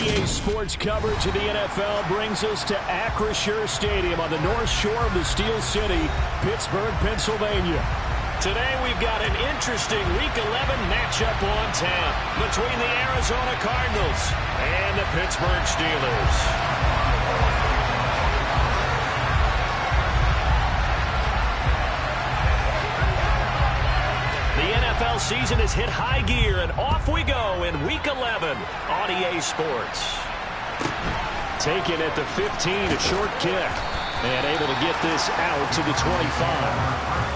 OTA Sports coverage of the NFL brings us to Acrisure Stadium on the north shore of the Steel City, Pittsburgh, Pennsylvania. Today we've got an interesting Week 11 matchup on tap between the Arizona Cardinals and the Pittsburgh Steelers. NFL season has hit high gear, and off we go in Week 11 on EA Sports. Taken at the 15, a short kick, and able to get this out to the 25.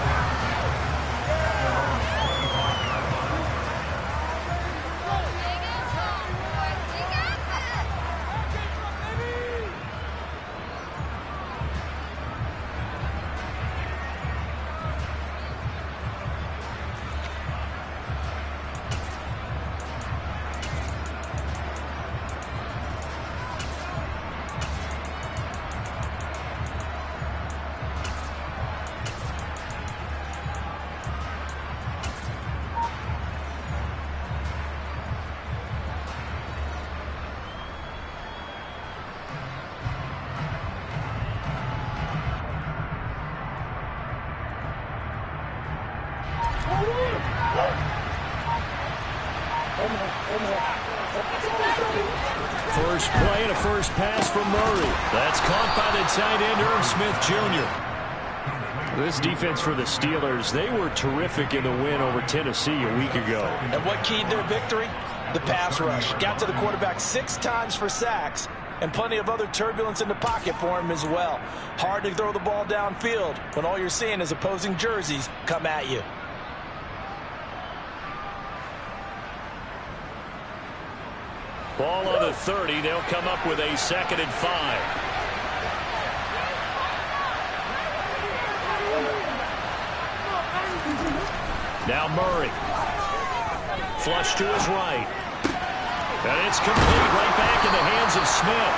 First play and a first pass from Murray. That's caught by the tight end, Irv Smith Jr. This defense for the Steelers, they were terrific in the win over Tennessee a week ago. And what keyed their victory? The pass rush. Got to the quarterback 6 times for sacks, and plenty of other turbulence in the pocket for him as well. Hard to throw the ball downfield when all you're seeing is opposing jerseys come at you. Ball on the 30. They'll come up with a 2nd and 5. Now Murray. Flush to his right. And it's complete right back in the hands of Smith.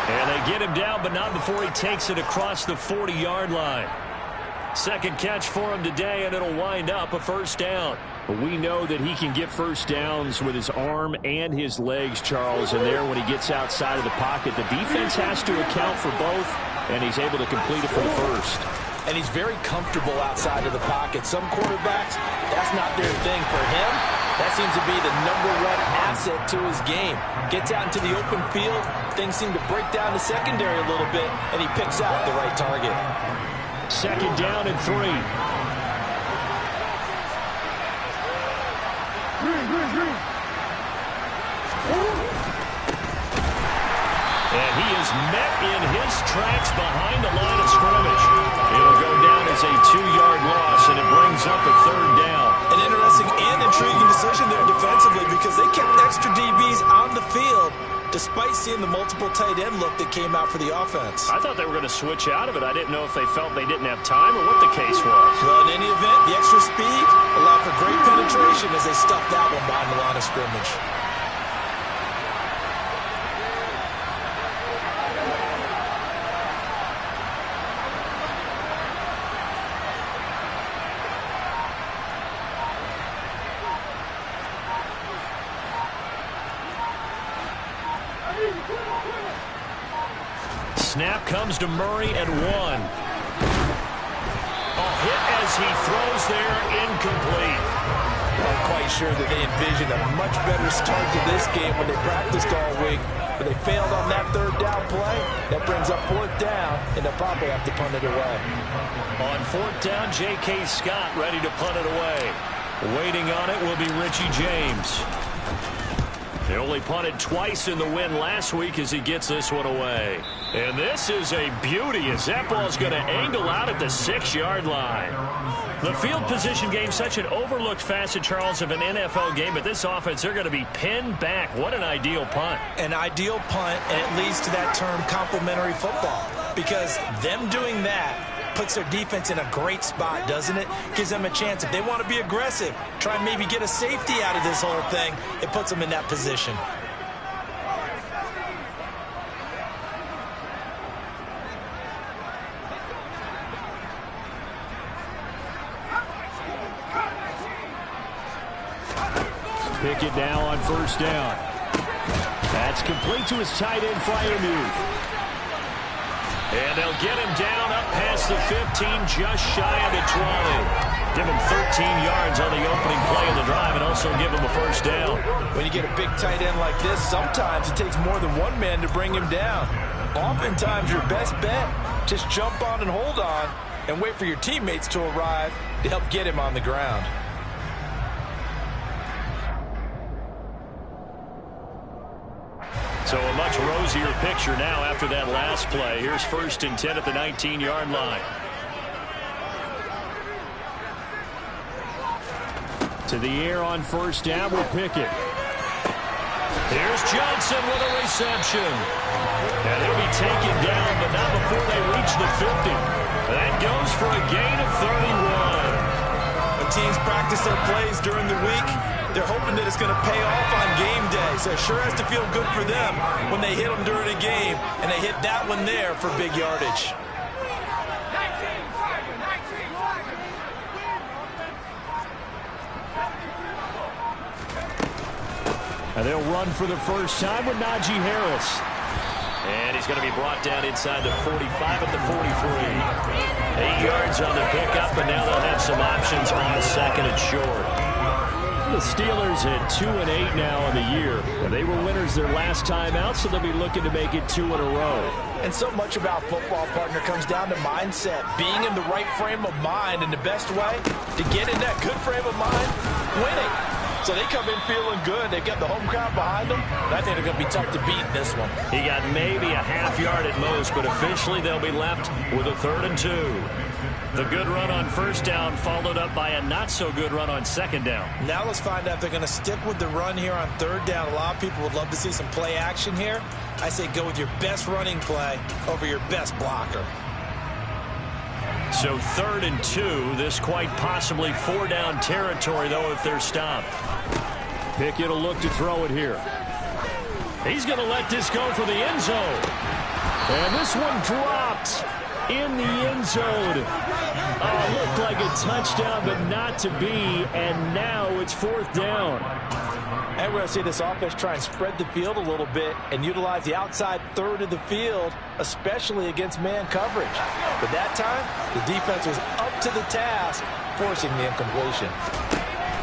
And they get him down, but not before he takes it across the 40-yard line. Second catch for him today, and it'll wind up a first down. We know that he can get first downs with his arm and his legs, Charles, and there when he gets outside of the pocket, the defense has to account for both, and he's able to complete it for the first. And he's very comfortable outside of the pocket. Some quarterbacks, that's not their thing. For him, that seems to be the #1 asset to his game. Gets out into the open field, things seem to break down the secondary a little bit, and he picks out the right target. 2nd down and 3. And he is met in his tracks behind the line of scrimmage. It'll go down as a 2-yard loss, and it brings up a 3rd down. An interesting and intriguing decision there defensively, because they kept extra DBs on the field despite seeing the multiple tight end look that came out for the offense. I thought they were going to switch out of it. I didn't know if they felt they didn't have time or what the case was. Well, in any event, the extra speed allowed for great penetration as they stuffed that one behind the line of scrimmage. Snap comes to Murray at 1. A hit as he throws there, incomplete. I'm quite sure that they envisioned a much better start to this game when they practiced all week. But they failed on that 3rd down play. That brings up 4th down, and they'll probably have to punt it away. On 4th down, J.K. Scott ready to punt it away. Waiting on it will be Richie James. They only punted twice in the win last week as he gets this one away. And this is a beauty as that ball's going to angle out at the 6-yard line. The field position game, such an overlooked facet, Charles, of an NFL game, but this offense, they're going to be pinned back. What an ideal punt. An ideal punt, and it leads to that term complementary football, because them doing that puts their defense in a great spot, doesn't it? Gives them a chance. If they want to be aggressive, try and maybe get a safety out of this whole thing, it puts them in that position. Pickett now on 1st down. That's complete to his tight end, Freiermuth. And they'll get him down up past the 15, just shy of the 20. Give him 13 yards on the opening play of the drive and also give him a first down. When you get a big tight end like this, sometimes it takes more than one man to bring him down. Oftentimes, your best bet, just jump on and hold on and wait for your teammates to arrive to help get him on the ground. So a much rosier picture now after that last play. Here's 1st and 10 at the 19-yard line. To the air on 1st down with Pickett. Here's Johnson with a reception. And he'll be taken down, but not before they reach the 50. That goes for a gain of 31. When teams practice their plays during the week, they're hoping that it's going to pay off on game day. So it sure has to feel good for them when they hit them during a game, and they hit that one there for big yardage. And they'll run for the first time with Najee Harris. And he's going to be brought down inside the 45 at the 43. 8 yards on the pickup, and now they'll have some options on 2nd and short. The Steelers at 2-8 now on the year. And they were winners their last time out, so they'll be looking to make it 2 in a row. And so much about football, partner, comes down to mindset. Being in the right frame of mind, and the best way to get in that good frame of mind, winning. So they come in feeling good. They've got the home crowd behind them. And I think they're going to be tough to beat in this one. He got maybe a half yard at most, but officially they'll be left with a 3rd and 2. The good run on 1st down followed up by a not-so-good run on 2nd down. Now let's find out if they're going to stick with the run here on 3rd down. A lot of people would love to see some play action here. I say go with your best running play over your best blocker. So 3rd and 2, this quite possibly 4-down territory, though, if they're stopped. Pickett will look to throw it here. He's going to let this go for the end zone. And this one dropped in the end zone. Looked like a touchdown, but not to be. And now it's 4th down. And we're going to see this offense try and spread the field a little bit and utilize the outside 3rd of the field, especially against man coverage. But that time, the defense was up to the task, forcing the incompletion.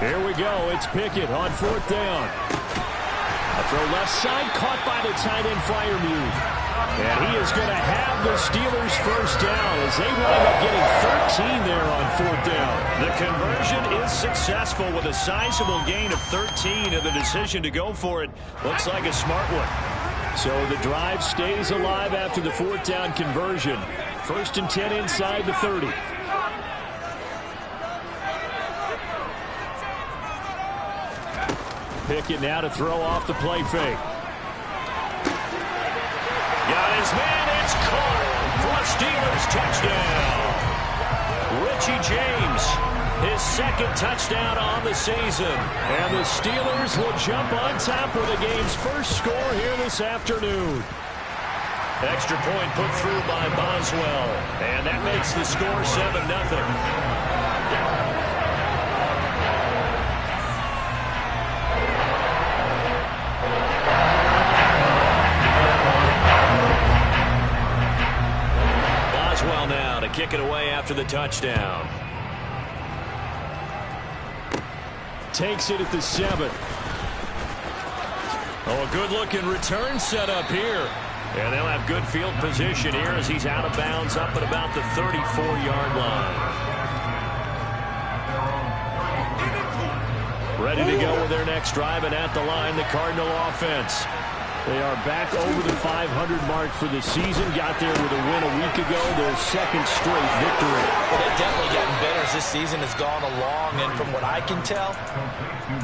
Here we go. It's Pickett on 4th down. A throw left side, caught by the tight end, Freiermuth. And he is going to have the Steelers' first down as they wind up getting 13 there on 4th down. The conversion is successful with a sizable gain of 13, and the decision to go for it looks like a smart one. So the drive stays alive after the 4th down conversion. 1st and 10 inside the 30. Pickett now to throw off the play fake. Got his man, it's caught for a Steelers touchdown. Richie James, his 2nd touchdown on the season. And the Steelers will jump on top with the game's first score here this afternoon. Extra point put through by Boswell. And that makes the score 7-0. Now to kick it away after the touchdown. Takes it at the 7. Oh, a good-looking return set up here. And they'll have good field position here as he's out of bounds up at about the 34-yard line. Ready to go with their next drive, and at the line, the Cardinal offense. They are back over the 500 mark for the season. Got there with a win a week ago, their 2nd straight victory. Well, they've definitely gotten better as this season has gone along, and from what I can tell,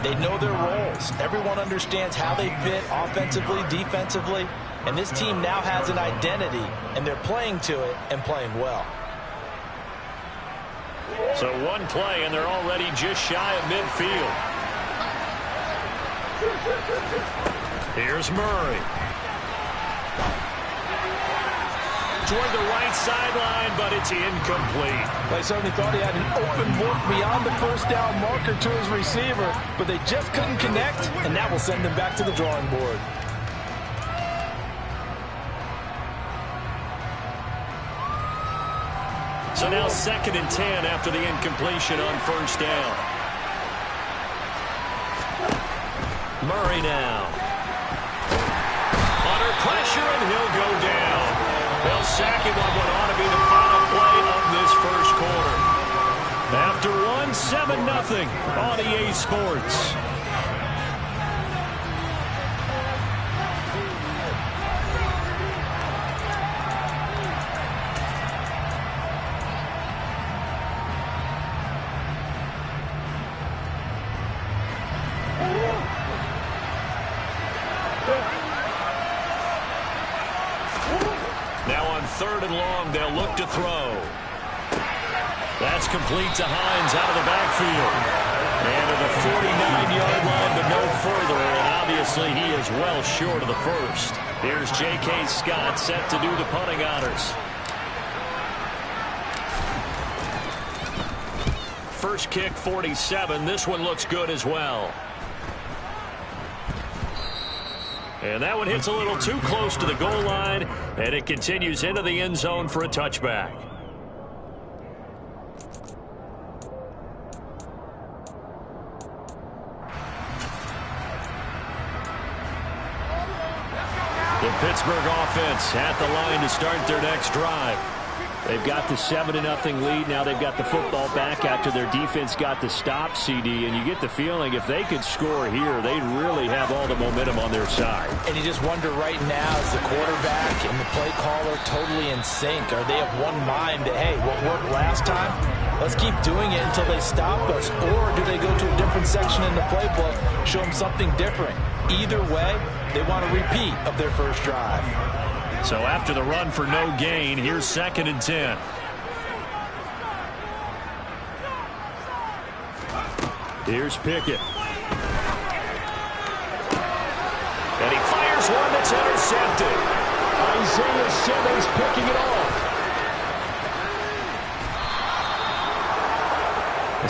they know their roles. Everyone understands how they fit offensively, defensively, and this team now has an identity, and they're playing to it and playing well. So one play, and they're already just shy of midfield. Here's Murray. Toward the right sideline, but it's incomplete. They certainly thought he had an open look beyond the 1st down marker to his receiver, but they just couldn't connect, and that will send them back to the drawing board. So now 2nd and 10 after the incompletion on first down. Murray now. Under pressure, and he'll go down. They'll sack him on what ought to be the final play of this first quarter. After one, 7-0 on EA Sports. Now on 3rd and long, they'll look to throw. That's complete to Hines out of the backfield. And to the 49-yard line, but no further. And obviously, he is well short of the first. Here's J.K. Scott set to do the punting honors. First kick, 47. This one looks good as well. And that one hits a little too close to the goal line, and it continues into the end zone for a touchback. The Pittsburgh offense at the line to start their next drive. They've got the 7-0 lead. Now they've got the football back after their defense got the stop, CD. And you get the feeling if they could score here, they'd really have all the momentum on their side. And you just wonder right now, is the quarterback and the play caller totally in sync? Are they of one mind that, hey, what worked last time, let's keep doing it until they stop us? Or do they go to a different section in the playbook, show them something different? Either way, they want a repeat of their first drive. So after the run for no gain, here's 2nd and 10. Here's Pickett. And he fires one that's intercepted. Isaiah Simmons picking it off.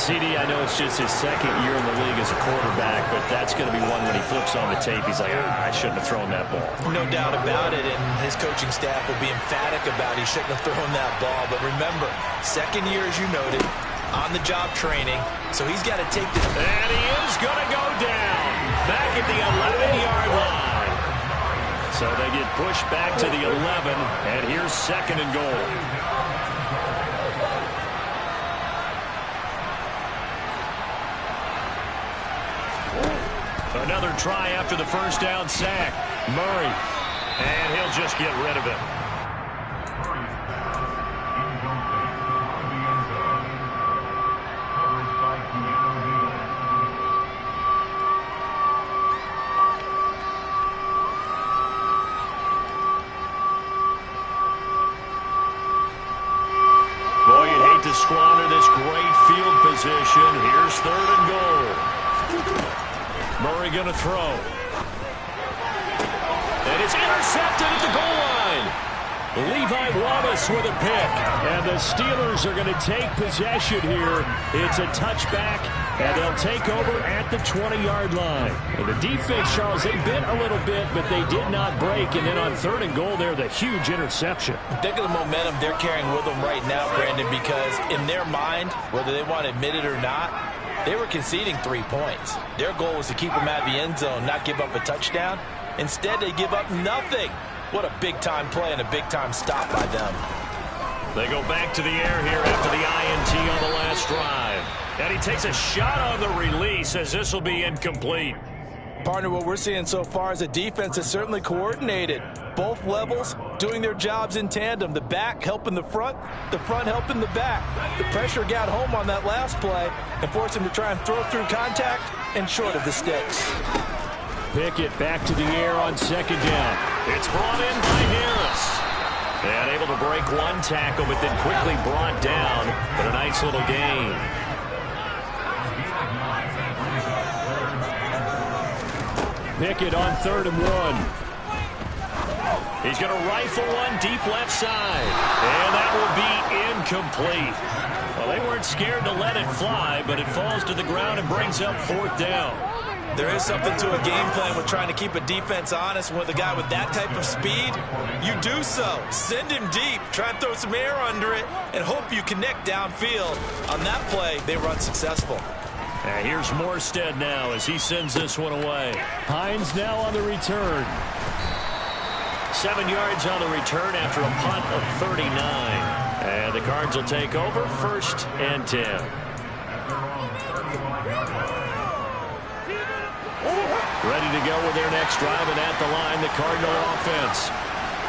CD, I know it's just his 2nd year in the league as a quarterback, but that's going to be one when he flips on the tape. He's like, I shouldn't have thrown that ball. No doubt about it, and his coaching staff will be emphatic about he shouldn't have thrown that ball. But remember, 2nd year, as you noted, on-the-job training, so he's got to take this. And he is going to go down back at the 11-yard line. So they get pushed back to the 11, and here's 2nd and goal. Another try after the first down sack. Murray. And he'll just get rid of it. Boy, you'd hate to squander this great field position. Here's 3rd and goal. Murray going to throw. And it's intercepted at the goal line. Levi Wallace with a pick. And the Steelers are going to take possession here. It's a touchback, and they'll take over at the 20-yard line. And the defense, Charles, they bent a little bit, but they did not break. And then on 3rd and goal there, the huge interception. Think of the momentum they're carrying with them right now, Brandon, because in their mind, whether they want to admit it or not, they were conceding 3 points. Their goal was to keep them out of the end zone, not give up a touchdown. Instead, they give up nothing. What a big-time play and a big-time stop by them. They go back to the air here after the INT on the last drive. And he takes a shot on the release as this will be incomplete. Partner, what we're seeing so far is a defense that's certainly coordinated. Both levels doing their jobs in tandem. The back helping the front helping the back. The pressure got home on that last play and forced him to try and throw through contact and short of the sticks. Pickett back to the air on 2nd down. It's brought in by Harris. And able to break one tackle, but then quickly brought down. But a nice little gain. Pickett on 3rd and 1. He's going to rifle one deep left side. And that will be incomplete. Well, they weren't scared to let it fly, but it falls to the ground and brings up 4th down. There is something to a game plan with trying to keep a defense honest. With a guy with that type of speed, you do so. Send him deep. Try and throw some air under it and hope you connect downfield. On that play, they were unsuccessful. And here's Morstead now as he sends this one away. Hines now on the return. 7 yards on the return after a punt of 39. And the Cards will take over 1st and 10. Ready to go with their next drive, and at the line, the Cardinal offense.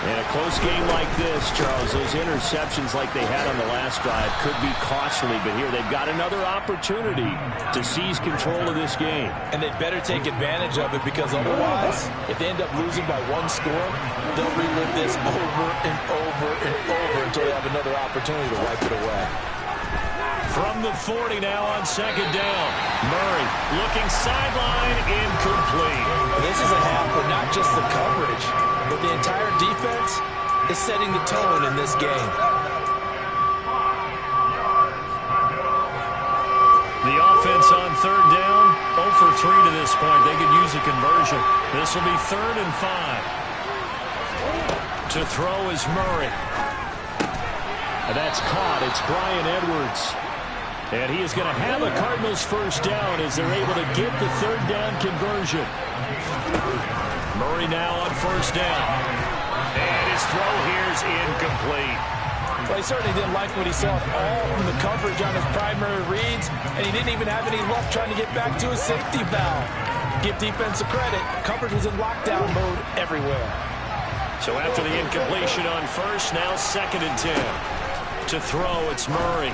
In a close game like this, Charles, those interceptions like they had on the last drive could be costly, but here they've got another opportunity to seize control of this game. And they'd better take advantage of it, because otherwise, if they end up losing by 1 score, they'll relive this over and over and over until they have another opportunity to wipe it away. From the 40 now on 2nd down. Murray looking sideline, incomplete. This is a half where not just the coverage, but the entire defense is setting the tone in this game. The offense on 3rd down, 0 for 3 to this point. They could use a conversion. This will be 3rd and 5. To throw is Murray. And that's caught. It's Bryan Edwards. And he is going to have a Cardinals 1st down as they're able to get the 3rd down conversion. Murray now on 1st down. And his throw here is incomplete. Well, he certainly didn't like what he saw all from the coverage on his primary reads, and he didn't even have any luck trying to get back to his safety valve. Give defense a credit. Coverage was in lockdown mode everywhere. So after the incompletion on 1st, now 2nd and 10. To throw, it's Murray.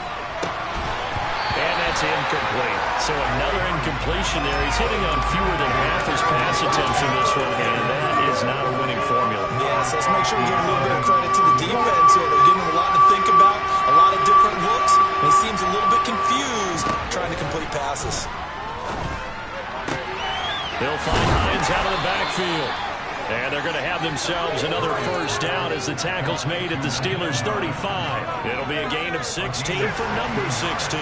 And that's incomplete. So another incompletion there. He's hitting on fewer than half his pass attempts in this one, and that is not a winning formula. Yes, let's make sure we give a little bit of credit to the defense here. They're giving him a lot to think about, a lot of different looks, and he seems a little bit confused trying to complete passes. They'll find Hines out of the backfield. And they're going to have themselves another 1st down as the tackle's made at the Steelers' 35. It'll be a gain of 16 for number 16.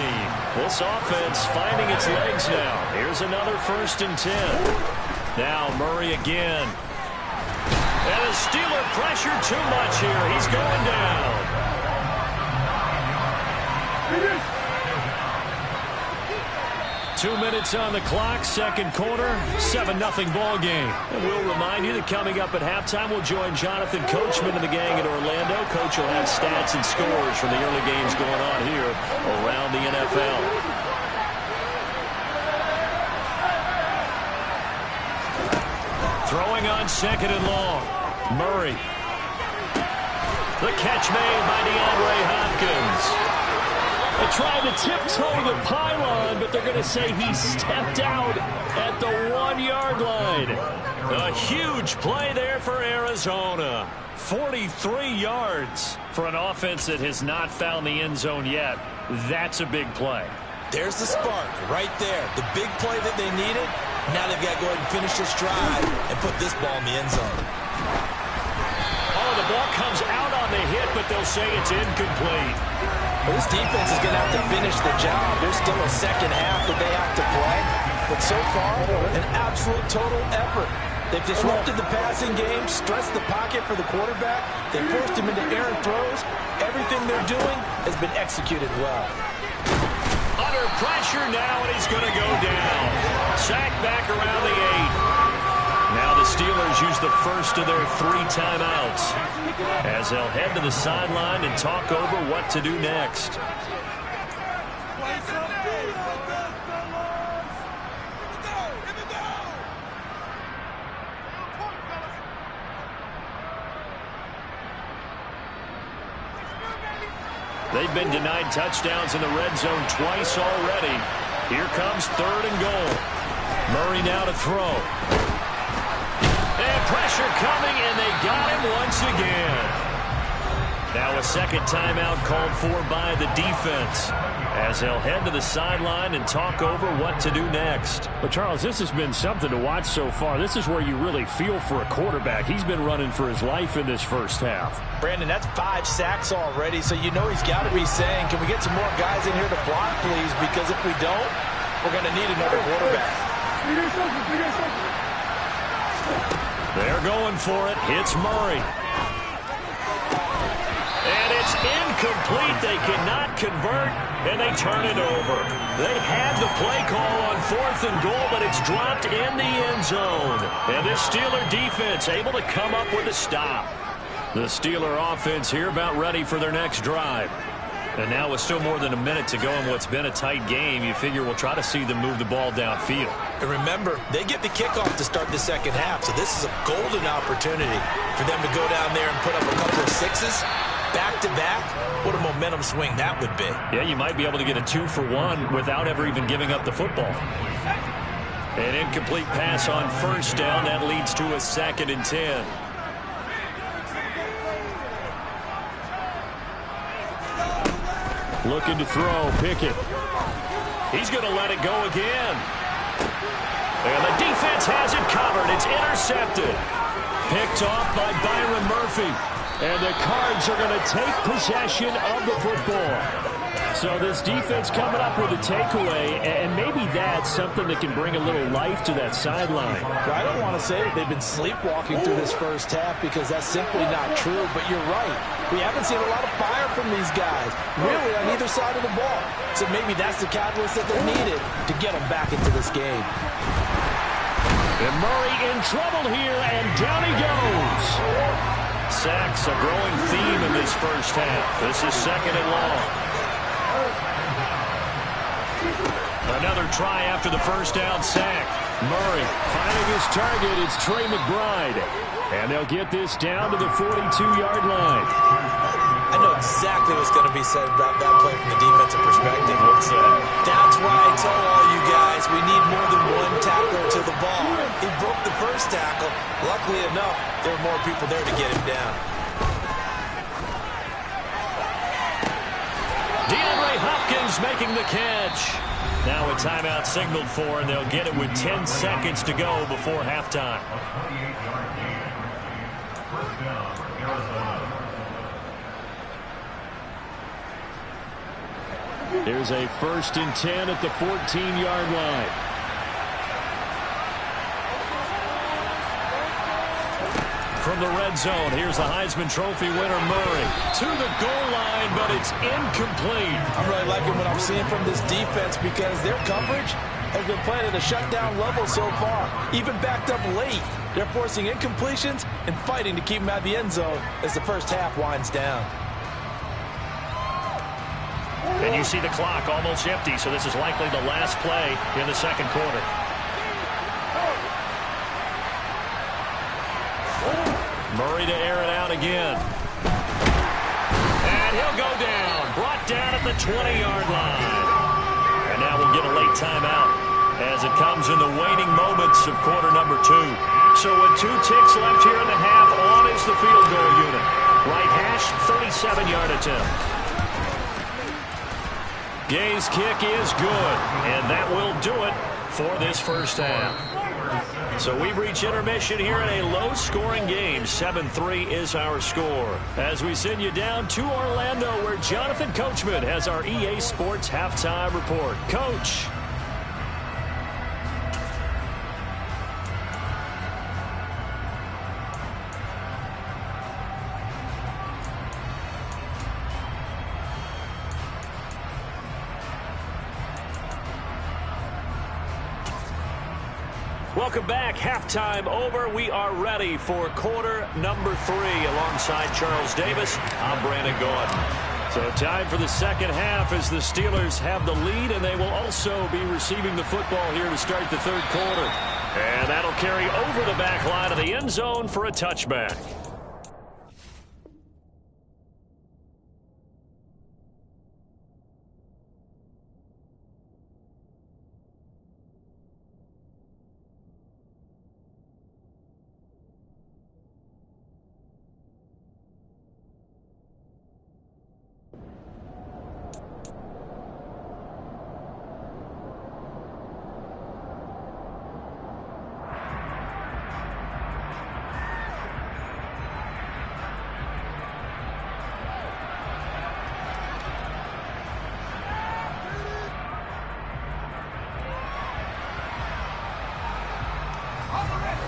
This offense finding its legs now. Here's another 1st and 10. Now Murray again. And the Steeler pressure too much here. He's going down. 2 minutes on the clock, 2nd quarter, 7-0 ball game. And we'll remind you that coming up at halftime, we'll join Jonathan Coachman and the gang in Orlando. Coach will have stats and scores from the early games going on here around the NFL. Throwing on 2nd and long. Murray. The catch made by DeAndre Hopkins. They tried to tiptoe the pylon, but they're going to say he stepped out at the 1-yard line. A huge play there for Arizona. 43 yards for an offense that has not found the end zone yet. That's a big play. There's the spark right there. The big play that they needed. Now they've got to go ahead and finish this drive and put this ball in the end zone. Oh, the ball comes out on the hit, but they'll say it's incomplete. Well, this defense is going to have to finish the job. There's still a 2nd half that they have to play. But so far, an absolute total effort. They've disrupted the passing game, stressed the pocket for the quarterback. They forced him into errant throws. Everything they're doing has been executed well. Under pressure now, and he's going to go down. Sacked back around the 8. Now the Steelers use the first of their 3 timeouts as they'll head to the sideline and talk over what to do next. They've been denied touchdowns in the red zone twice already. Here comes 3rd and goal. Murray now to throw. And pressure coming, and they got him once again. Now a 2nd timeout called for by the defense as they'll head to the sideline and talk over what to do next. But, Charles, this has been something to watch so far. This is where you really feel for a quarterback. He's been running for his life in this 1st half. Brandon, that's 5 sacks already, so you know he's got to be saying, can we get some more guys in here to block, please? Because if we don't, we're going to need another quarterback. They're going for it. Hits Murray. And it's incomplete. They cannot convert, and they turn it over. They had the play call on 4th and goal, but it's dropped in the end zone. And this Steeler defense able to come up with a stop. The Steeler offense here about ready for their next drive. And now with still more than a minute to go in what's been a tight game, you figure we'll try to see them move the ball downfield. And remember, they get the kickoff to start the second half, so this is a golden opportunity for them to go down there and put up a couple of sixes back-to-back. What a momentum swing that would be. Yeah, you might be able to get a 2-for-1 without ever even giving up the football. An incomplete pass on first down. That leads to a 2nd and 10. Looking to throw, Pickett. He's going to let it go again. And the defense has it covered. It's intercepted. Picked off by Byron Murphy. And the Cards are going to take possession of the football. So this defense coming up with a takeaway, and maybe that's something that can bring a little life to that sideline. Well, I don't want to say that they've been sleepwalking through this first half because that's simply not true, but you're right. We haven't seen a lot of fire from these guys, really, on either side of the ball. So maybe that's the catalyst that they needed to get them back into this game. And Murray in trouble here, and down he goes. Sacks a growing theme in this first half. This is 2nd and long. Another try after the first down sack. Murray finding his target. It's Trey McBride. And they'll get this down to the 42-yard line. I know exactly what's going to be said about that play from the defensive perspective. That's why I tell all you guys we need more than one tackler to the ball. He broke the first tackle. Luckily enough, there are more people there to get him down. DeAndre Hopkins making the catch. Now a timeout signaled for, and they'll get it with 10 seconds to go before halftime. Here's a 1st and 10 at the 14-yard line. From the red zone, here's the Heisman Trophy winner Murray. To the goal line, but it's incomplete. I'm really liking what I'm seeing from this defense because their coverage has been playing at a shutdown level so far. Even backed up late, they're forcing incompletions and fighting to keep them out of the end zone as the first half winds down. And you see the clock almost empty, so this is likely the last play in the second quarter. Murray to air it out again. And he'll go down. Brought down at the 20-yard line. And now we'll get a late timeout as it comes in the waning moments of quarter number 2. So with 2 ticks left here in the half, on is the field goal unit. Right hash, 37-yard attempt. Gay's kick is good, and that will do it for this first half. So we've reached intermission here in a low-scoring game. 7-3 is our score. As we send you down to Orlando, where Jonathan Coachman has our EA Sports halftime report. Coach. Welcome back. Halftime over. We are ready for quarter number 3 alongside Charles Davis. I'm Brandon Gaudin. So time for the second half as the Steelers have the lead, and they will also be receiving the football here to start the third quarter. And that'll carry over the back line of the end zone for a touchback.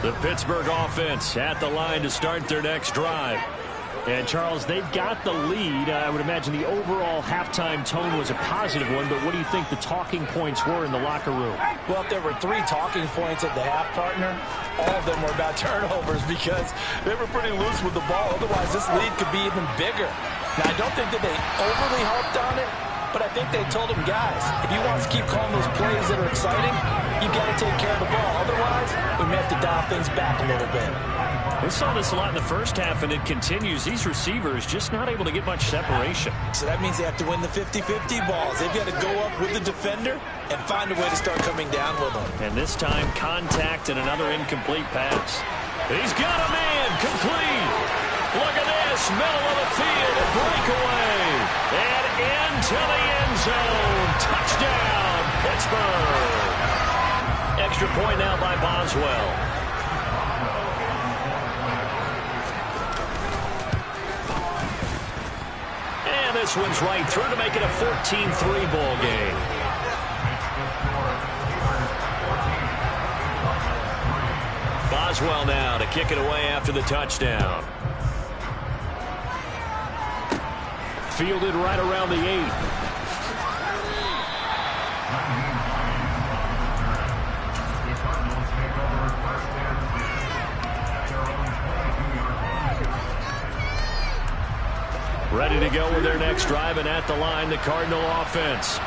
The Pittsburgh offense at the line to start their next drive. And, Charles, they've got the lead. I would imagine the overall halftime tone was a positive one, but what do you think the talking points were in the locker room? Well, if there were 3 talking points at the half, partner, all of them were about turnovers because they were pretty loose with the ball. Otherwise, this lead could be even bigger. Now, I don't think that they overly harped on it, but I think they told him, guys, if you want us to keep calling those plays that are exciting, you've got to take care of the ball. Otherwise, we may have to dial things back a little bit. We saw this a lot in the first half, and it continues. These receivers just not able to get much separation. So that means they have to win the 50-50 balls. They've got to go up with the defender and find a way to start coming down with them. And this time, contact and another incomplete pass. He's got a man complete. Look at this, middle of the field, a breakaway. And into the end zone. Touchdown, Pittsburgh. Extra point now by Boswell. And this one's right through to make it a 14-3 ball game. Boswell now to kick it away after the touchdown. Fielded right around the 8. Ready to go with their next drive, and at the line, the Cardinal offense.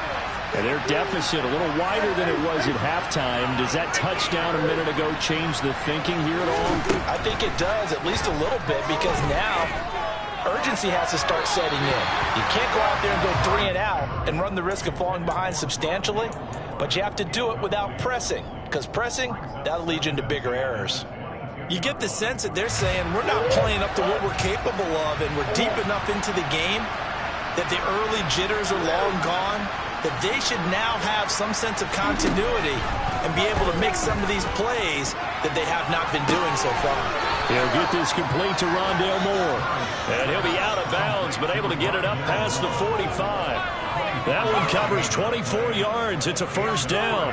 And their deficit a little wider than it was at halftime. Does that touchdown a minute ago change the thinking here at all? I think it does, at least a little bit, because now urgency has to start setting in. You can't go out there and go 3 and out and run the risk of falling behind substantially, but you have to do it without pressing, because pressing, that'll lead you into bigger errors. You get the sense that they're saying we're not playing up to what we're capable of, and we're deep enough into the game that the early jitters are long gone, that they should now have some sense of continuity and be able to make some of these plays that they have not been doing so far. He'll get this complete to Rondale Moore. And he'll be out of bounds, but able to get it up past the 45. That one covers 24 yards. It's a first down.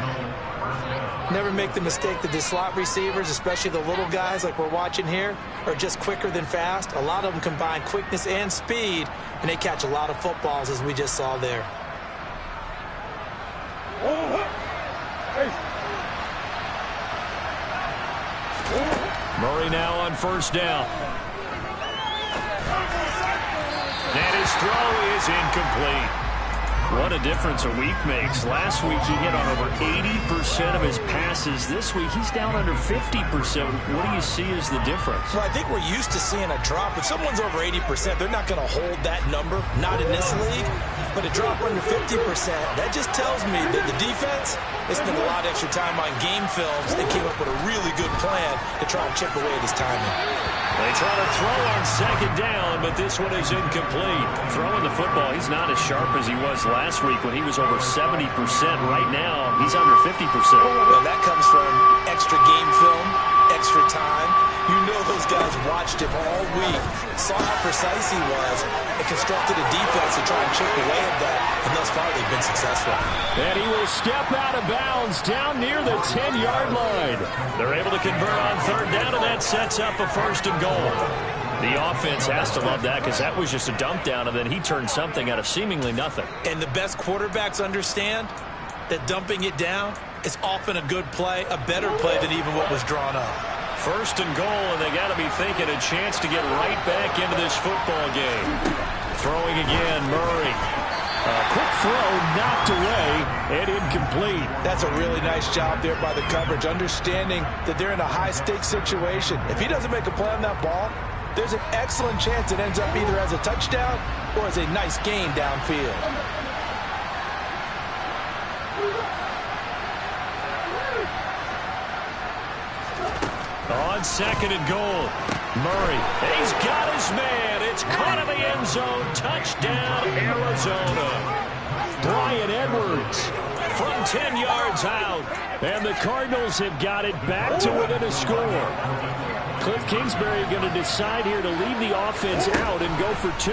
Never make the mistake that the slot receivers, especially the little guys like we're watching here, are just quicker than fast. A lot of them combine quickness and speed, and they catch a lot of footballs, as we just saw there. Murray now on first down. And his throw is incomplete. What a difference a week makes. Last week he hit on over 80% of his passes. This week he's down under 50%. What do you see as the difference? Well, I think we're used to seeing a drop. If someone's over 80%, they're not going to hold that number, not in this league. But a drop under 50%, that just tells me that the defense, they spent a lot of extra time on game films and came up with a really good plan to try and chip away at his timing. They try to throw on second down, but this one is incomplete. Throwing the football, he's not as sharp as he was last week when he was over 70%. Right now, he's under 50%. Well, that comes from extra game film, extra time. You know those guys watched him all week, saw how precise he was, and constructed a defense to try and chip away at that, and thus far they've been successful. And he will step out of bounds down near the 10-yard line. They're able to convert on third down, and that sets up a first and goal. The offense has to love that because that was just a dump down, and then he turned something out of seemingly nothing. And the best quarterbacks understand that dumping it down is often a good play, a better play than even what was drawn up. First and goal, and they got to be thinking a chance to get right back into this football game. Throwing again, Murray. A quick throw knocked away and incomplete. That's a really nice job there by the coverage, understanding that they're in a high-stakes situation. If he doesn't make a play on that ball, there's an excellent chance it ends up either as a touchdown or as a nice gain downfield. On second and goal, Murray. He's got his man. It's caught in the end zone. Touchdown, Arizona. Bryan Edwards from 10 yards out. And the Cardinals have got it back to within a score. Cliff Kingsbury going to decide here to leave the offense out and go for 2.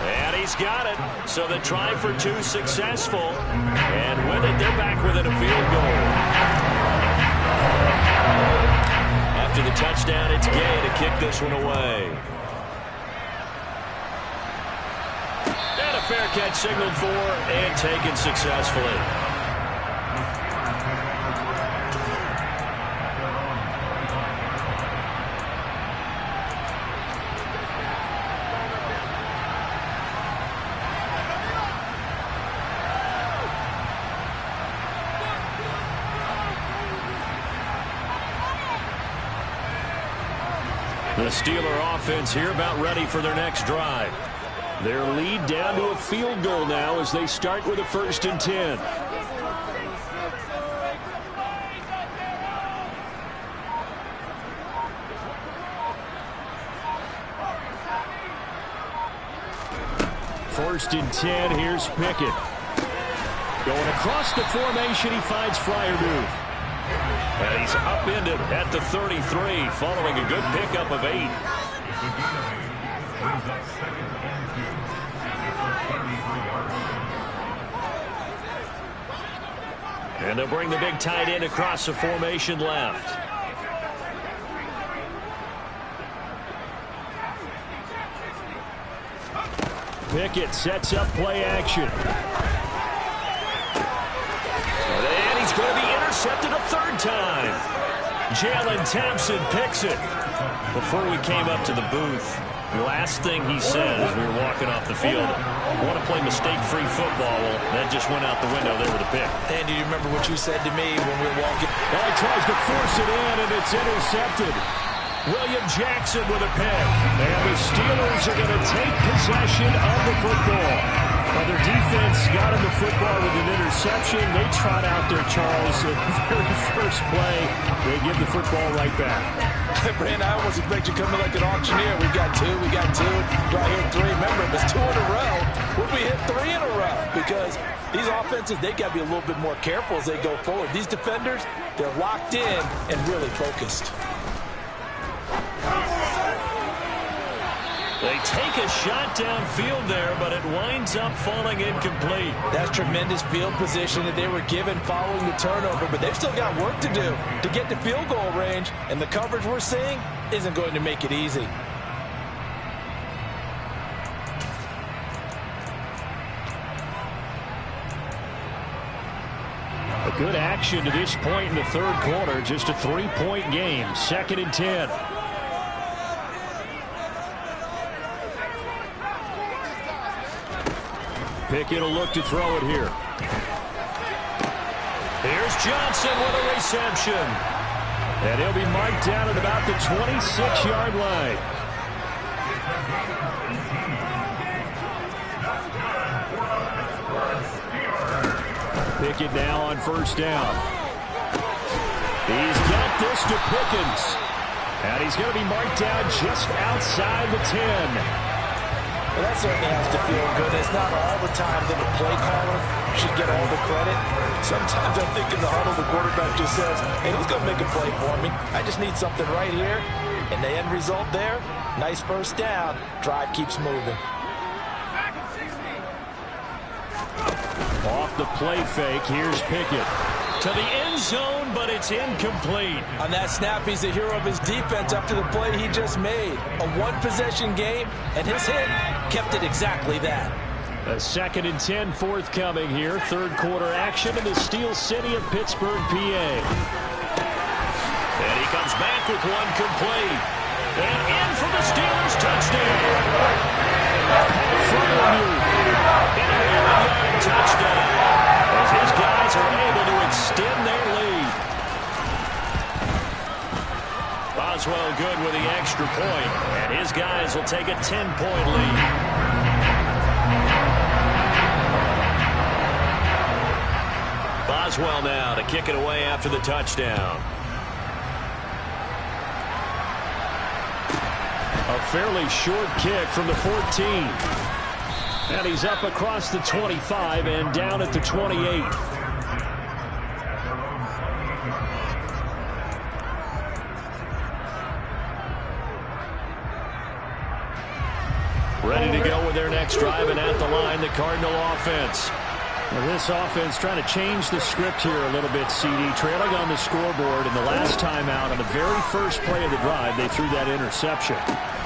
And he's got it. So the try for 2 successful. And with it, they're back within a field goal. After the touchdown, it's Gay to kick this one away. And a fair catch signaled for and taken successfully. The Steeler offense here about ready for their next drive. Their lead down to a field goal now as they start with a 1st and 10. First and 10, here's Pickett. Going across the formation, he finds Freiermuth. And he's upended at the 33 following a good pickup of 8. And they'll bring the big tight end across the formation left. Pickett sets up play action. And he's going to be intercepted a 3rd time. Jalen Thompson picks it. Before we came up to the booth, the last thing he said as we were walking off the field, I want to play mistake-free football. Well, that just went out the window there with a pick. And do you remember what you said to me when we were walking? Well, he tries to force it in, and it's intercepted. William Jackson with a pick. And the Steelers are going to take possession of the football. Well, their defense got him the football with an interception. They trot out there, Charles, at the very first play. They give the football right back. Brandon, I almost expect you to come in like an auctioneer. We got 2, we got 2. Do I hit 3? Remember, if it's 2 in a row, would we hit 3 in a row? Because these offenses, they got to be a little bit more careful as they go forward. These defenders, they're locked in and really focused. They take a shot downfield there, but it winds up falling incomplete. That's tremendous field position that they were given following the turnover, but they've still got work to do to get to field goal range, and the coverage we're seeing isn't going to make it easy. A good action to this point in the 3rd quarter, just a 3-point game, 2nd and 10. Pickett will look to throw it here. Here's Johnson with a reception. And he'll be marked down at about the 26-yard line. Pickett now on 1st down. He's got this to Pickens. And he's going to be marked down just outside the 10. Well, that certainly has to feel good. It's not all the time that the play caller should get all the credit. Sometimes I think in the huddle, the quarterback just says, hey, who's going to make a play for me? I just need something right here. And the end result there, nice 1st down. Drive keeps moving. Off the play fake, here's Pickett. To the end zone, but it's incomplete. On that snap, he's the hero of his defense after the play he just made. A 1-possession game, and his hit kept it exactly that. A 2nd and 10 forthcoming here. 3rd quarter action in the Steel City of Pittsburgh, PA. And he comes back with one complete. And in for the Steelers touchdown. And a 1-yard touchdown. As his guys are able to extend their lead. Boswell good with the extra point, and his guys will take a 10-point lead. Boswell now to kick it away after the touchdown. A fairly short kick from the 14. And he's up across the 25 and down at the 28. Ready to go with their next drive, and at the line, the Cardinal offense. Well, this offense trying to change the script here a little bit, CD. Trailing on the scoreboard, and the last time out on the very first play of the drive, they threw that interception.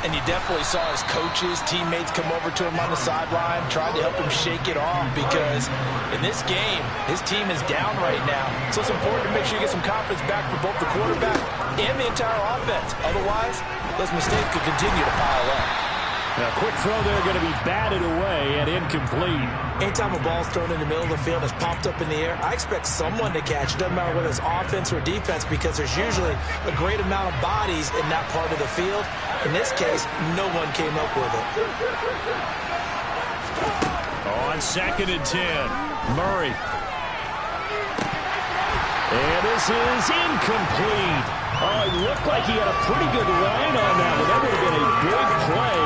And you definitely saw his coaches, teammates come over to him on the sideline, tried to help him shake it off because in this game, his team is down right now. So it's important to make sure you get some confidence back for both the quarterback and the entire offense. Otherwise, those mistakes could continue to pile up. Now, quick throw there going to be batted away and incomplete. Anytime a ball's thrown in the middle of the field and it's popped up in the air, I expect someone to catch it. Doesn't matter whether it's offense or defense because there's usually a great amount of bodies in that part of the field. In this case, no one came up with it. On 2nd and 10, Murray. And this is incomplete. Oh, it looked like he had a pretty good line on that one. That would have been a big play,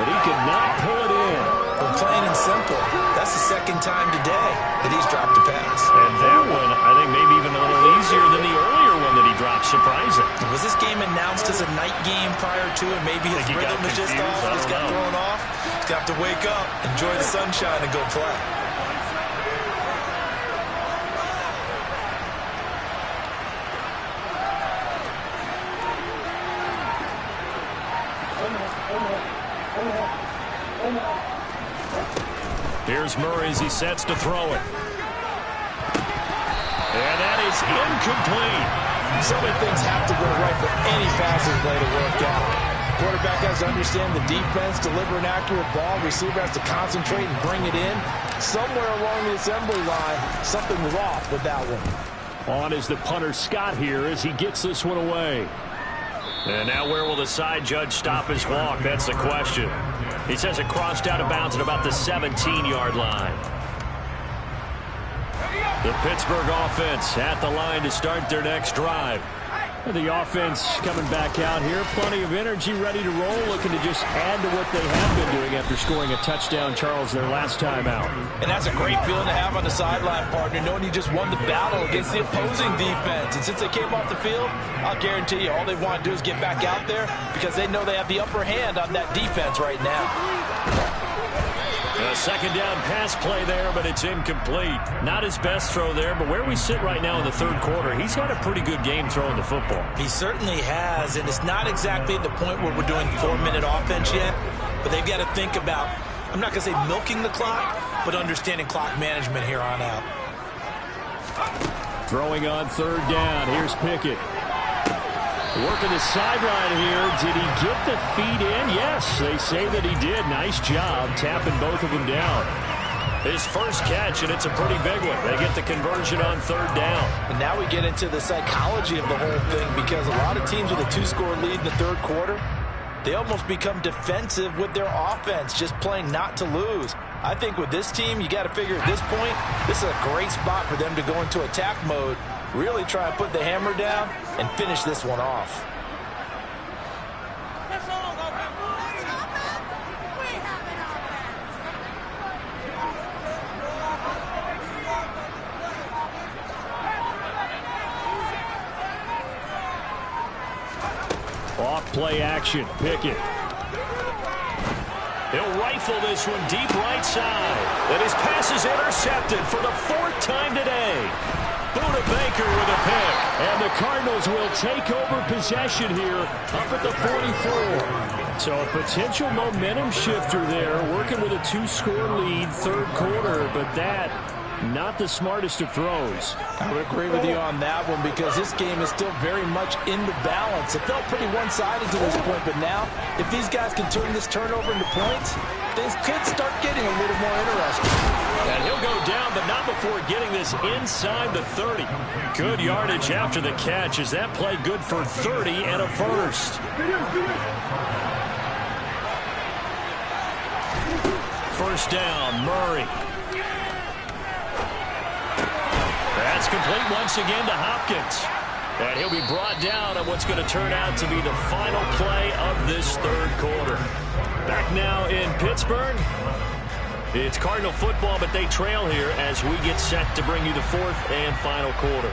but he could not pull it in. But plain and simple, that's the second time today that he's dropped a pass. And that one, I think maybe even a little easier than the earlier one that he dropped, surprising. Was this game announced as a night game prior to it? Maybe his rhythm was just off, just got thrown off. He's got to wake up, enjoy the sunshine, and go play. Here's Murray as he sets to throw it. And that is incomplete. So many things have to go right for any passing play to work out. Quarterback has to understand the defense, deliver an accurate ball. Receiver has to concentrate and bring it in. Somewhere along the assembly line, something was off with that one. On is the punter Scott here as he gets this one away. And now where will the side judge stop his walk? That's the question. He says it crossed out of bounds at about the 17-yard line. The Pittsburgh offense at the line to start their next drive. The offense coming back out here. Plenty of energy, ready to roll, looking to just add to what they have been doing after scoring a touchdown, Charles, their last time out. And that's a great feeling to have on the sideline, partner, knowing you just won the battle against the opposing defense. And since they came off the field, I'll guarantee you all they want to do is get back out there because they know they have the upper hand on that defense right now. A second down pass play there, but it's incomplete. Not his best throw there, but where we sit right now in the third quarter, he's had a pretty good game throwing the football. He certainly has, and it's not exactly at the point where we're doing 4-minute offense yet, but they've got to think about, I'm not going to say milking the clock, but understanding clock management here on out. Throwing on third down. Here's Pickett. Working the sideline here. Did he get the feet in? Yes, they say that he did. Nice job tapping both of them down. His first catch, and it's a pretty big one. They get the conversion on third down. And now we get into the psychology of the whole thing because a lot of teams with a 2-score lead in the third quarter, they almost become defensive with their offense, just playing not to lose. I think with this team, you got to figure at this point, this is a great spot for them to go into attack mode, really try and put the hammer down and finish this one off. Off play action. Pickett. He'll rifle this one deep right side. And his pass is intercepted for the 4th time today. Buda Baker with a pick. And the Cardinals will take over possession here up at the 44. So a potential momentum shifter there, working with a 2-score lead, third quarter, but that not the smartest of throws. I would agree with you on that one because this game is still very much in the balance. It felt pretty one-sided to this point, but now if these guys can turn this turnover into points, things could start getting a little more interesting. And he'll go down, but not before getting this inside the 30. Good yardage after the catch as that play good for 30 and a first. First down, Murray. That's complete once again to Hopkins. And he'll be brought down on what's going to turn out to be the final play of this third quarter. Back now in Pittsburgh. It's Cardinal football, but they trail here as we get set to bring you the 4th and final quarter.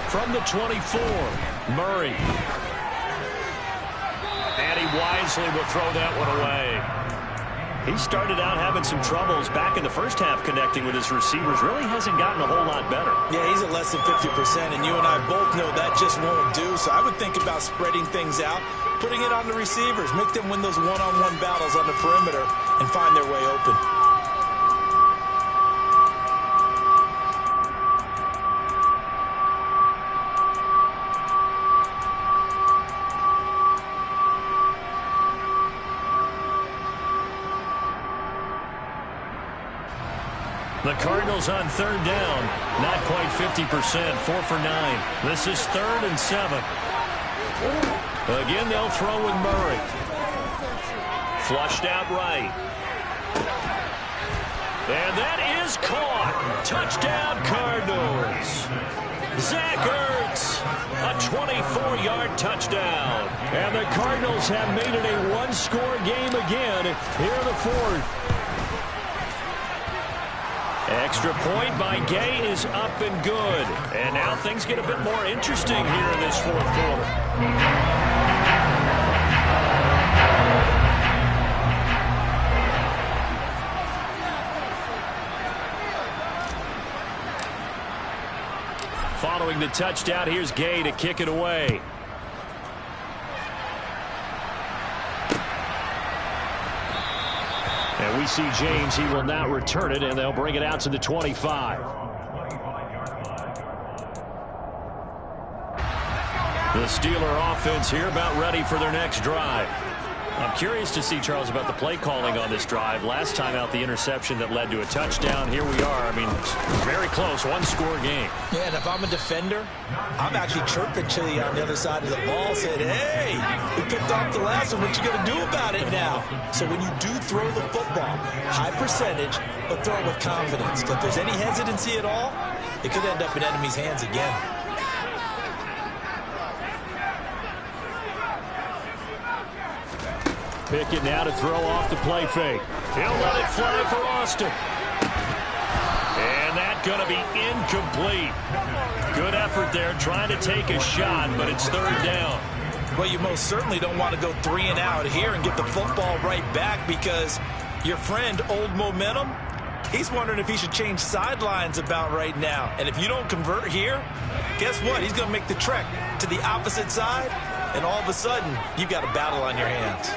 From the 24, Murray. And he wisely will throw that one away. He started out having some troubles back in the first half connecting with his receivers. Really hasn't gotten a whole lot better. Yeah, he's at less than 50%, and you and I both know that just won't do. So I would think about spreading things out, putting it on the receivers, make them win those one-on-one battles on the perimeter and find their way open. The Cardinals on third down, not quite 50%, 4 for 9. This is 3rd and 7. Again, they'll throw with Murray. Flushed out right. And that is caught. Touchdown, Cardinals. Zach Ertz, a 24-yard touchdown. And the Cardinals have made it a one-score game again here in the 4th. Extra point by Gay is up and good. And now things get a bit more interesting here in this 4th quarter. Following the touchdown, here's Gay to kick it away. And we see James. He will not return it, and they'll bring it out to the 25. The Steeler offense here about ready for their next drive. I'm curious to see, Charles, about the play calling on this drive. Last time out, the interception that led to a touchdown. Here we are. I mean, very close, one-score game. Yeah, and if I'm a defender, I'm actually chirping to you on the other side of the ball, saying, hey, we picked off the last one. What you going to do about it now? So when you do throw the football, high percentage, but throw it with confidence. Because if there's any hesitancy at all, it could end up in enemy's hands again. Pickett now to throw off the play fake. He'll let it fly for Austin. And that's going to be incomplete. Good effort there trying to take a shot, but it's 3rd down. Well, you most certainly don't want to go 3 and out here and get the football right back because your friend, Old Momentum, he's wondering if he should change sidelines about right now. And if you don't convert here, guess what? He's going to make the trek to the opposite side, and all of a sudden, you've got a battle on your hands.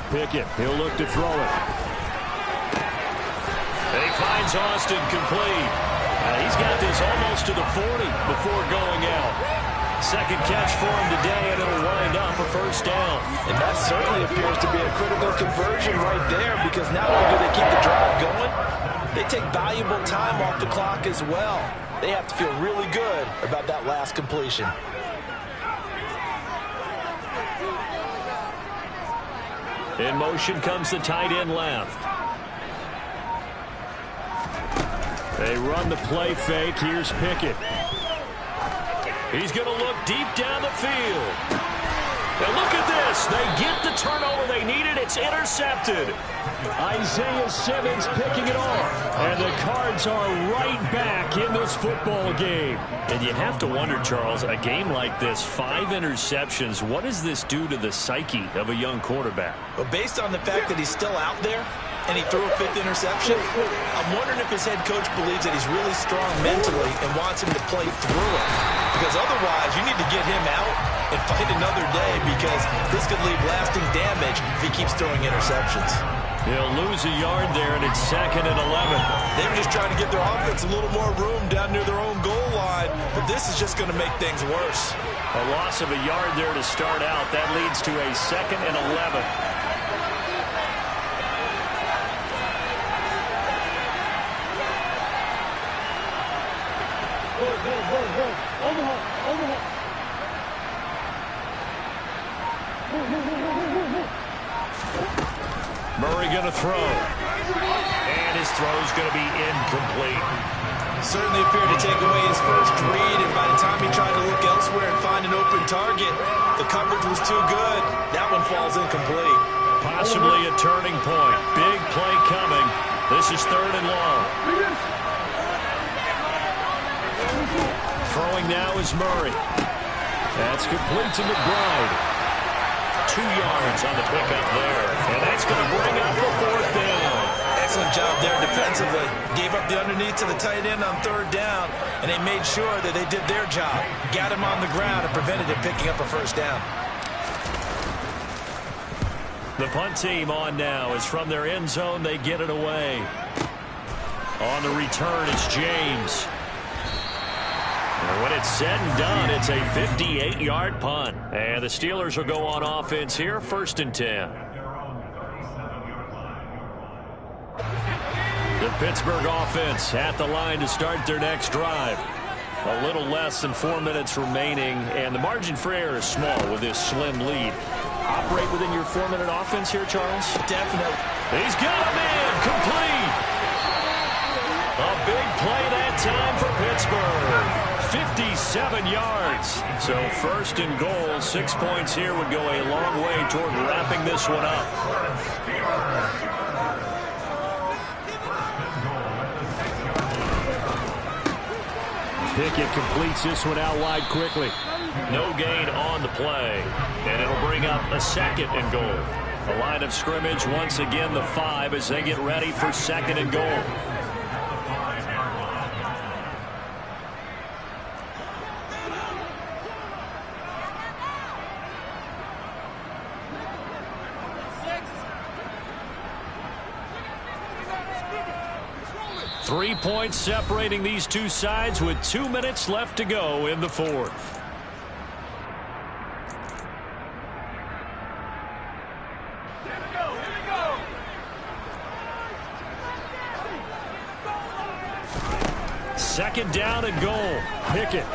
Pickett, he'll look to throw it. And he finds Austin complete. He's got this almost to the 40 before going out. Second catch for him today, and it'll wind up a 1st down. And that certainly appears to be a critical conversion right there because not only do they keep the drive going, they take valuable time off the clock as well. They have to feel really good about that last completion. In motion comes the tight end left. They run the play fake. Here's Pickett. He's going to look deep down the field. And look at this. They get the turnover they needed. It's intercepted. Isaiah Simmons picking it off. And the Cards are right back in this football game. And you have to wonder, Charles, a game like this, 5 interceptions, what does this do to the psyche of a young quarterback? Well, based on the fact that he's still out there and he threw a 5th interception, I'm wondering if his head coach believes that he's really strong mentally and wants him to play through it. Because otherwise, you need to get him out and fight another day because this could leave lasting damage if he keeps throwing interceptions. He'll lose a yard there, and it's 2nd and 11. They were just trying to give their offense a little more room down near their own goal line, but this is just going to make things worse. A loss of a yard there to start out. That leads to a 2nd and 11. Murray going to throw. And his throw's going to be incomplete. Certainly appeared to take away his first read, and by the time he tried to look elsewhere and find an open target, the coverage was too good. That one falls incomplete. Possibly a turning point. Big play coming. This is 3rd and long. Throwing now is Murray. That's complete to McBride. 2 yards on the pickup there. And that's going to bring up the 4th down. Excellent job there defensively. Gave up the underneath to the tight end on 3rd down, and they made sure that they did their job. Got him on the ground and prevented him picking up a 1st down. The punt team on now is from their end zone. They get it away. On the return, it's James. And when it's said and done, it's a 58-yard punt. And the Steelers will go on offense here, 1st and 10. The Pittsburgh offense at the line to start their next drive. A little less than 4 minutes remaining, and the margin for error is small with this slim lead. Operate within your 4-minute offense here, Charles? Definitely. He's got a man complete. A big play that time for Pittsburgh. 57 yards. So 1st and goal, 6 points here would go a long way toward wrapping this one up. Pickett completes this one out wide quickly. No gain on the play. And it'll bring up a 2nd and goal. The line of scrimmage once again the 5 as they get ready for 2nd and goal. Three points separating these two sides with 2 minutes left to go in the 4th. Second down and goal. Pickett.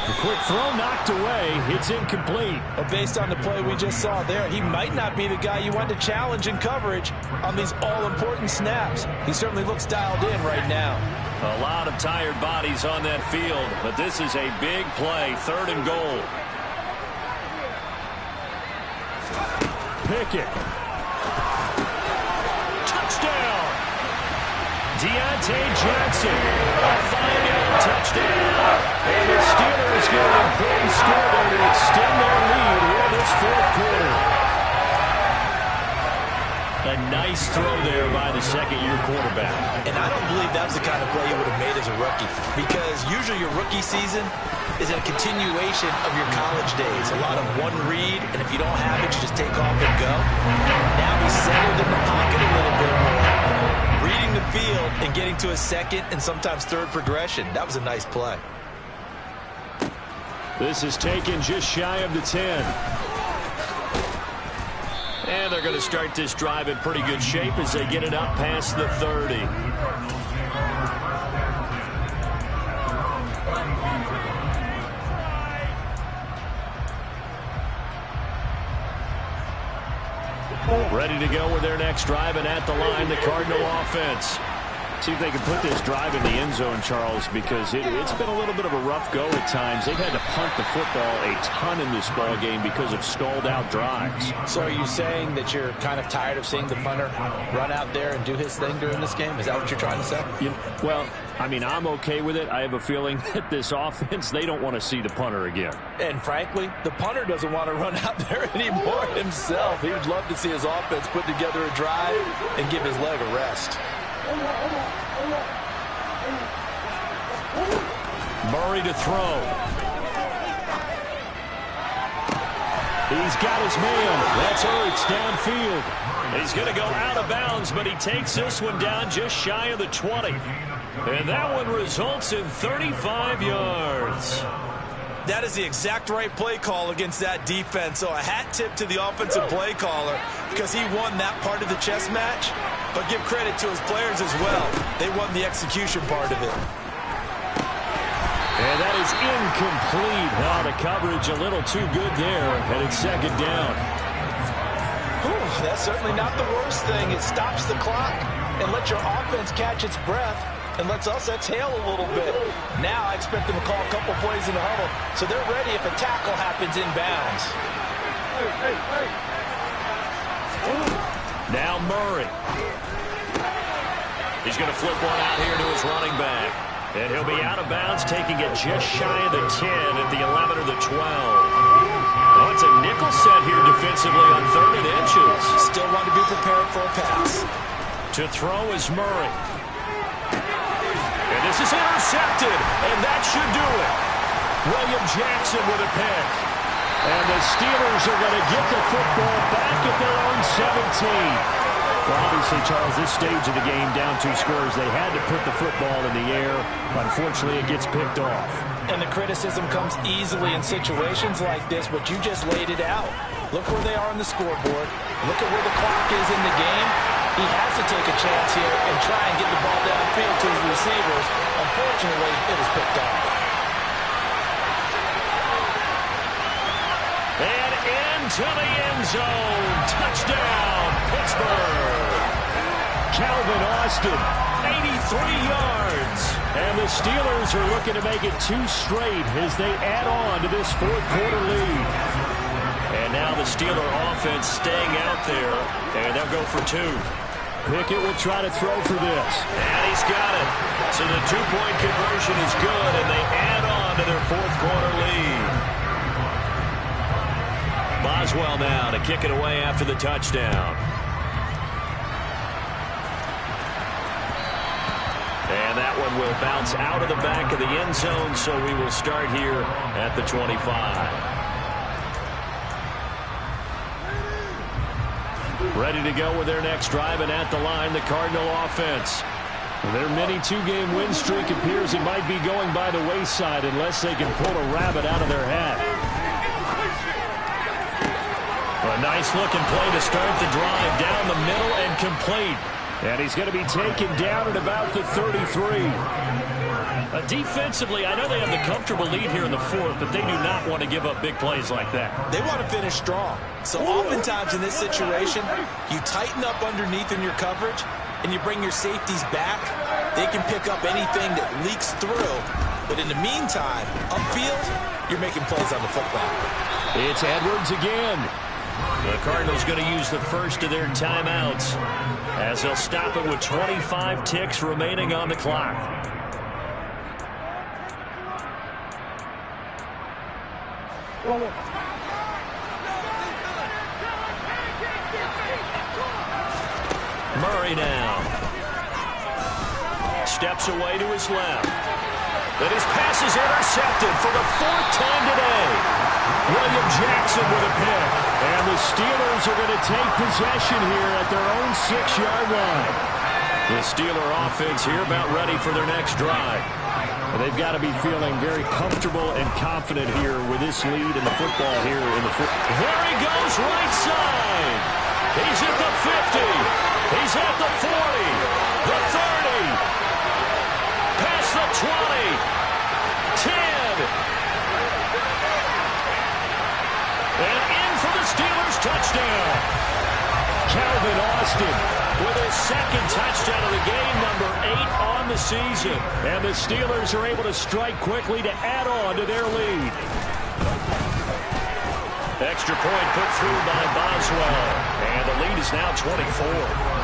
The quick throw knocked away. It's incomplete. Well, based on the play we just saw there, he might not be the guy you want to challenge in coverage on these all-important snaps. He certainly looks dialed in right now. A lot of tired bodies on that field, but this is a big play. 3rd and goal. Pickett. Touchdown. Deontay Johnson. A 5-yard touchdown. And the Steelers get an important score there to extend their lead here this 4th quarter. A nice throw there by the 2nd-year quarterback. And I don't believe that was the kind of play he would have made as a rookie, because usually your rookie season is a continuation of your college days. A lot of one read, and if you don't have it, you just take off and go. Now he's settled in the pocket a little bit more, reading the field and getting to a 2nd and sometimes 3rd progression. That was a nice play. This is taken just shy of the 10. And they're going to start this drive in pretty good shape as they get it up past the 30. Ready to go with their next drive, and at the line, the Cardinal offense. See if they can put this drive in the end zone, Charles, because it's been a little bit of a rough go at times. They've had to punt the football a ton in this ball game because of stalled-out drives. So are you saying that you're kind of tired of seeing the punter run out there and do his thing during this game? Is that what you're trying to say? Well, I mean, I'm okay with it. I have a feeling that this offense, they don't want to see the punter again. And frankly, the punter doesn't want to run out there anymore himself. He would love to see his offense put together a drive and give his leg a rest. Murray to throw. He's got his man. That's Ertz downfield. He's going to go out of bounds, but he takes this one down just shy of the 20. And that one results in 35 yards. That is the exact right play call against that defense. So a hat tip to the offensive play caller, because he won that part of the chess match. But give credit to his players as well. They won the execution part of it. And that is incomplete. Oh, the coverage a little too good there. And it's 2nd down. Whew, that's certainly not the worst thing. It stops the clock and lets your offense catch its breath and lets us exhale a little bit. Now I expect them to call a couple plays in the huddle so they're ready if a tackle happens in bounds. Now Murray. He's going to flip one out here to his running back. And he'll be out of bounds, taking it just shy of the 10 at the 11 or the 12. Oh, it's a nickel set here defensively on 3rd and inches. Still want to be prepared for a pass. To throw is Murray. And this is intercepted, and that should do it. William Jackson with a pick. And the Steelers are going to get the football back at their own 17. Well, obviously, Charles, this stage of the game, down 2 scores, they had to put the football in the air. Unfortunately, it gets picked off. And the criticism comes easily in situations like this, but you just laid it out. Look where they are on the scoreboard. Look at where the clock is in the game. He has to take a chance here and try and get the ball downfield to his receivers. Unfortunately, it was picked off. And into the end zone. Touchdown, Pittsburgh. Calvin Austin, 83 yards. And the Steelers are looking to make it 2 straight as they add on to this 4th quarter lead. And now the Steeler offense staying out there, and they'll go for 2. Pickett will try to throw for this. And he's got it. So the 2-point conversion is good, and they add on to their 4th quarter lead. Boswell now to kick it away after the touchdown. And that one will bounce out of the back of the end zone, so we will start here at the 25. Ready to go with their next drive, and at the line, the Cardinal offense. Their mini 2-game win streak appears it might be going by the wayside unless they can pull a rabbit out of their hat. A nice-looking play to start the drive down the middle and complete. And he's going to be taken down at about the 33. Defensively, I know they have the comfortable lead here in the 4th, but they do not want to give up big plays like that. They want to finish strong. So oftentimes in this situation, you tighten up underneath in your coverage, and you bring your safeties back. They can pick up anything that leaks through. But in the meantime, upfield, you're making plays on the football. It's Edwards again. The Cardinals going to use the first of their timeouts as they'll stop it with 25 ticks remaining on the clock. Murray now. Steps away to his left. But his pass is intercepted for the 4th time today. William Jackson with a pick. And the Steelers are going to take possession here at their own 6-yard line. The Steeler offense here about ready for their next drive. And they've got to be feeling very comfortable and confident here with this lead in the football here in the There he goes, right side. He's at the 50. He's at the 40. The 30. Past the 20. 10. And in for the Steelers touchdown. Calvin Austin with his 2nd touchdown of the game, number 8 on the season. And the Steelers are able to strike quickly to add on to their lead. Extra point put through by Boswell. And the lead is now 24.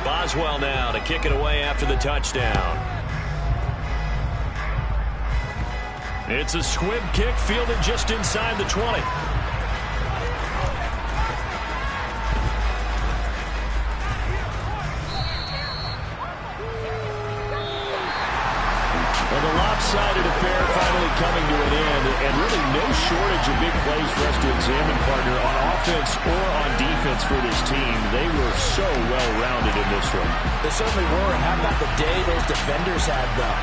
Boswell now to kick it away after the touchdown. It's a squib kick fielded just inside the 20. Well, the lopsided affair finally coming to an end, and really no shortage of big plays for us to examine, partner, on offense or on defense for this team. They were so well-rounded in this one. They certainly were, and how about the day those defenders had, though?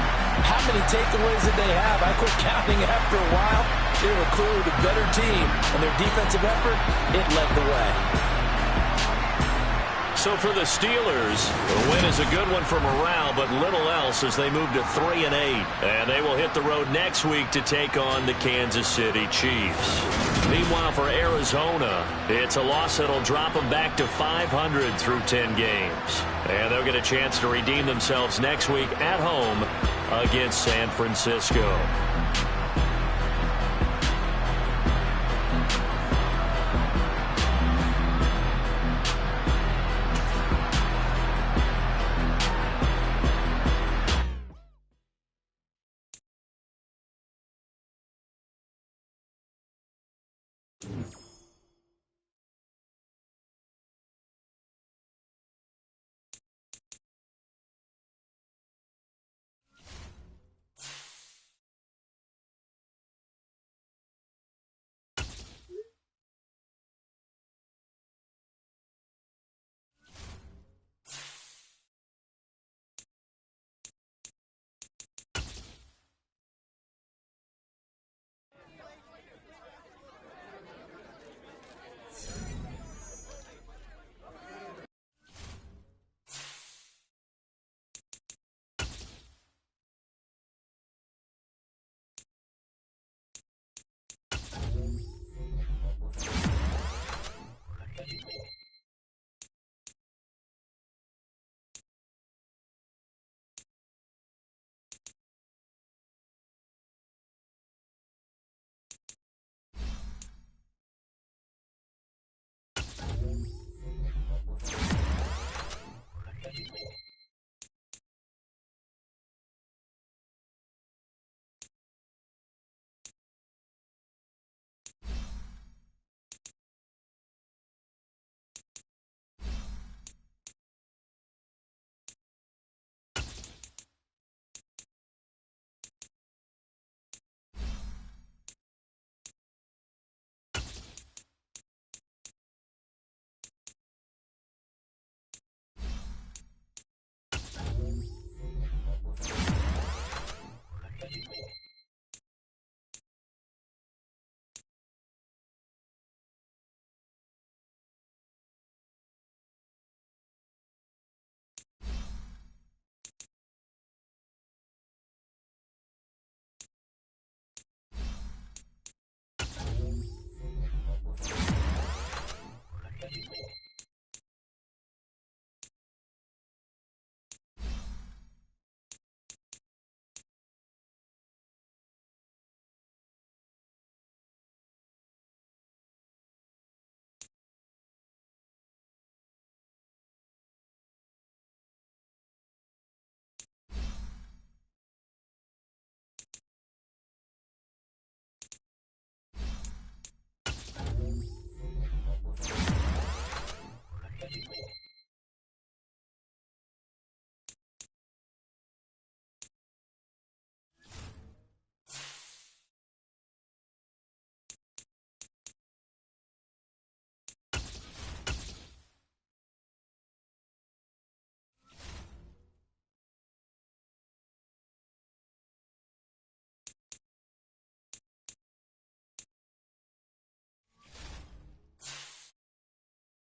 How many takeaways did they have? I quit counting after a while. They were clearly the better team, and their defensive effort, it led the way. So for the Steelers, the win is a good one for morale, but little else as they move to 3-8. And they will hit the road next week to take on the Kansas City Chiefs. Meanwhile, for Arizona, it's a loss that'll drop them back to 500 through 10 games. And they'll get a chance to redeem themselves next week at home against San Francisco.